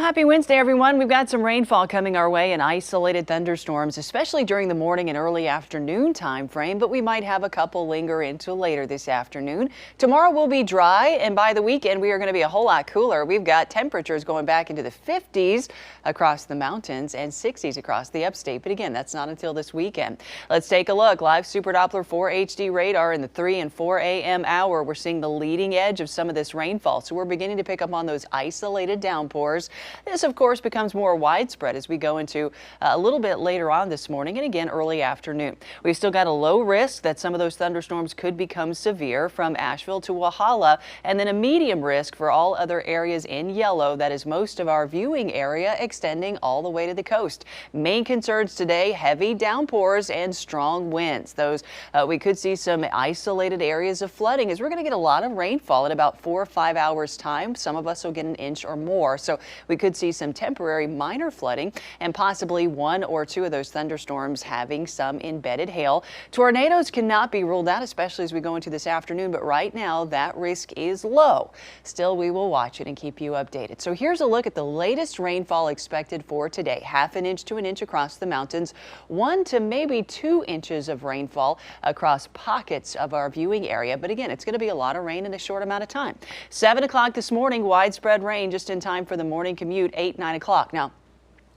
Happy Wednesday, everyone. We've got some rainfall coming our way and isolated thunderstorms, especially during the morning and early afternoon time frame, but we might have a couple linger into later this afternoon. Tomorrow will be dry, and by the weekend, we are going to be a whole lot cooler. We've got temperatures going back into the 50s across the mountains and 60s across the upstate. But again, that's not until this weekend. Let's take a look. Live Super Doppler 4 HD radar in the 3 and 4 a.m. hour. We're seeing the leading edge of some of this rainfall, so we're beginning to pick up on those isolated downpours. This, of course, becomes more widespread as we go into a little bit later on this morning and again early afternoon. We've still got a low risk that some of those thunderstorms could become severe from Asheville to Walhalla, and then a medium risk for all other areas in yellow. That is most of our viewing area extending all the way to the coast. Main concerns today, heavy downpours and strong winds. Those we could see some isolated areas of flooding as we're going to get a lot of rainfall in about 4 or 5 hours time. Some of us will get an inch or more. So we could see some temporary minor flooding and possibly 1 or 2 of those thunderstorms having some embedded hail. Tornadoes cannot be ruled out, especially as we go into this afternoon, but right now that risk is low. Still, we will watch it and keep you updated. So here's a look at the latest rainfall expected for today. 1/2 inch to 1 inch across the mountains, 1 to maybe 2 inches of rainfall across pockets of our viewing area. But again, it's going to be a lot of rain in a short amount of time. 7 o'clock this morning, widespread rain just in time for the morning commute, 8, 9 o'clock. Now,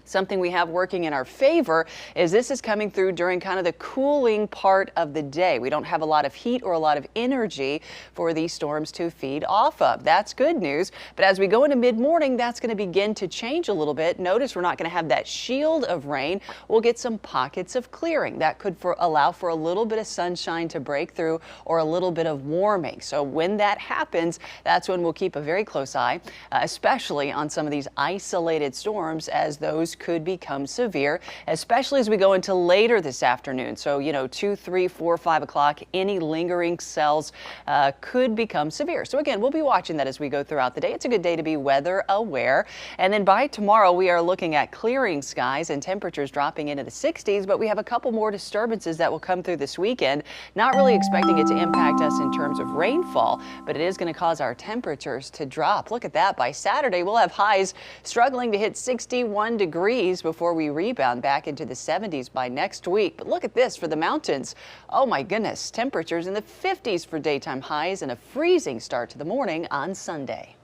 something we have working in our favor is this is coming through during kind of the cooling part of the day. We don't have a lot of heat or a lot of energy for these storms to feed off of. That's good news. But as we go into mid-morning, that's going to begin to change a little bit. Notice we're not going to have that shield of rain. We'll get some pockets of clearing. That could allow for a little bit of sunshine to break through or a little bit of warming. So when that happens, that's when we'll keep a very close eye, especially on some of these isolated storms as those could become severe, especially as we go into later this afternoon. So, 2, 3, 4, 5 o'clock, any lingering cells could become severe. So again, we'll be watching that as we go throughout the day. It's a good day to be weather aware. And then by tomorrow, we are looking at clearing skies and temperatures dropping into the 60s, but we have a couple more disturbances that will come through this weekend. Not really expecting it to impact us in terms of rainfall, but it is going to cause our temperatures to drop. Look at that. By Saturday, we'll have highs struggling to hit 61 degrees before we rebound back into the 70s by next week. But look at this for the mountains. Oh my goodness, temperatures in the 50s for daytime highs and a freezing start to the morning on Sunday.